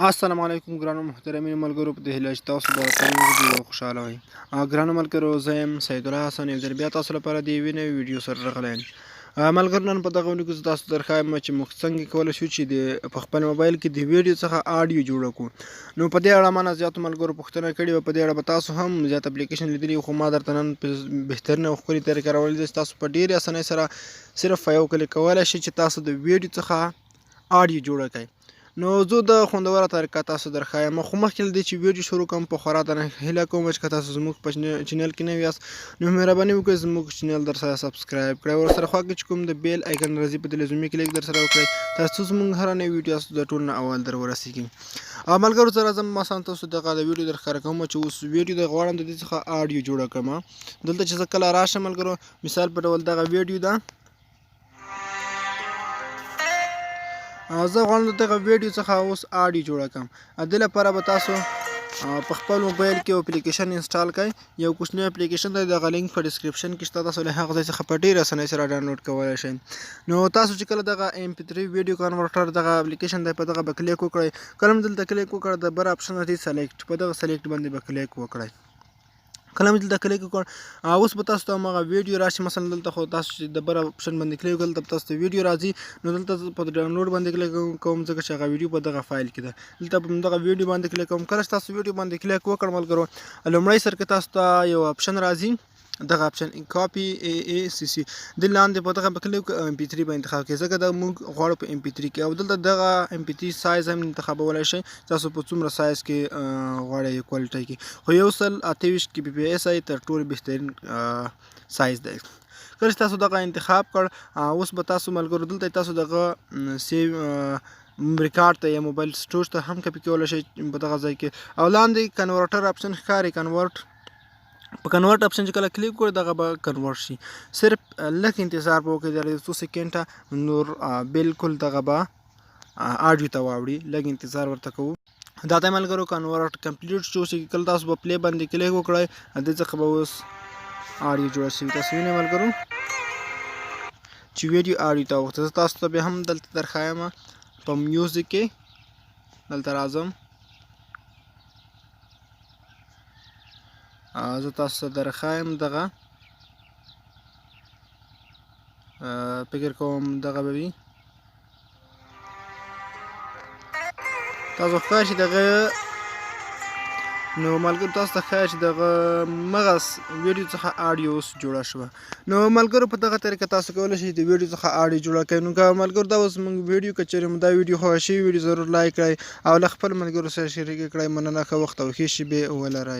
السلام علیکم ګرانو محترمینو ملګرو په دې هیله چې تاسو به تل وږي او خوشحاله وئ. ګرانو ملګرو زه یم سید الله حسن یو ځل بیا تاسو لپاره د یوې نوې ویډیو سره راغلی یم. ملګرو نن په دغه ویډیو کې زه تاسو ته درښایم چې موږ څنګه کولی شو چې په خپل موبایل کې د ویډیو څخه آډیو جوړه کړو. نو په دې اړه ما نه زیاتو ملګرو پوښتنه کړې وه، په دې اړه به تاسو هم زیات اپلیکیشن لیدلي وي، خو ما درته نن په بهترینه او ښکلې طریقه راوړلې ده چې تاسو په ډېرې اسانۍ سره صرف په یو کلیک کولی شئ چې تاسو د ویډیو څخه آډیو جوړه کړئ. نو زه د خوندوره طریقه تاسو درښایم، خو مخکې له دې چې ویډیو شروع کړم په خورا درنه هیله کوم چې که تاسو زموږ په چینل کې نوي یاست نو مهرباني وکړئ زموږ چینل درسره سبسکرایب کړئ، ورسره خوا کې چې کوم د بیل آیکن راځي په دې لازمي کلیک درسره وکړئ ترڅو زموږ هره نوې ویډیو تاسو د ټول نه اول در ورسیږي. ملګرو زه راځم ما سم تاسو دغه د ویډیو درښکاره کوم چې اوس ویډیو د غواړم د دې څخه آډیو جوړه کړم. دلته چې زه کله راشم ملګرو مثال په ډول دغه ویډیو ده، زه غواړم د دغه ویډیو څخه اوس آډیو جوړه کړم. دې لپاره به تاسو په خپل موبایل کې اپلیکیشن انسټال کړئ. یو کوچنی اپلیکیشن دی، دغه لینک په ډسکرپشن کې شته، تاسو له هغه ځای څخه په ډېرې اسانۍ سره ډاونلوډ کولی شئ. نو تاسو چې کله دغه MP3 ویډیو کنورټر دغه اپلیکیشن دی په دغه به کلیک وکړئ. کله مو دلته کلیک وکړ د بر اپشن دی سلیکټ، په دغه سلیکټ باندې به کلیک وکړئ. کله مې دلته کلیک وکړ اوس به تاسو ته هماغه ویډیو راشي. مثلا دلته خو تاسو چې د بر اپشن باندې کلیک وکړل دلته تاسو ته ویډیو راځي، نو دلته په ډاونلوډ باندې کلیک کوم ځکه چې هغه ویډیو په دغه فایل کې ده. دلته په دغه ویډیو باندې کلیک کوم. کله چې تاسو ویډیو باندې کلیک وکړ ملګرو لومړی سر کې تاسو ته یو اپشن راځي، دغه اپشن کاپي AACC د لاندې په دغه کلیک MP3 به انتخاب کړئ ځکه دا موږ غواړو په MP3 کې، او دلته دغه MP3 سایز هم انتخابولی شئ تاسو په څومره سایز کې غواړئ کوالټۍ کې، خو 128 KBPS تر ټولو بهترین سایز دی. کله چې تاسو دغه انتخاب کړ اوس به تاسو ملګرو دلته تاسو دغه سیو ریکارډ ته یا موبایل سټور ته هم کپي کولی شئ په دغه ځای کې، او لاندې کنورټر اپشن ښکاري. په کنورټ اپشن چې کله کلیک کړو دغه به کنورټ شي. صرف لږ انتظار به وکړئ، د 2 سیکنډه نور بالکل دغه به آډیو ته واوړي. لږ انتظار ورته کوو. دا ته ملګرو کنورټ کمپلیټ شو چې کله تاسو به پلی باندې کلیک وکړئ دې څخه به اوس آډیو جوړه شوي. تاسو وینئ ملګرو چې ویډیو آډیو ته وغوښته. زه تاسو ته بیا هم دلته درښایم په میوزیک کې، دلته راځم زه تاسو ته درښایم دغه فکر کوم دغه به وي تاسو ښکاري چې دغه نو ملګرو تاسو ته ښکاري چې دغه مغز ویډیو څخه آډیو اوس جوړه شوه. نو ملګرو په دغه طریقه تاسو کولی شئ د ویډیو څخه آډیو جوړه کړئ. نو که ملګرو دا اوس موږ ویډیو که چېرې مو دا ویډیو خوښه شوي ویډیو ضرور لایک کړئ او له خپل ملګرو سره شریک کړئ. مننه، ښه وخت او ښې شېبې ولرئ.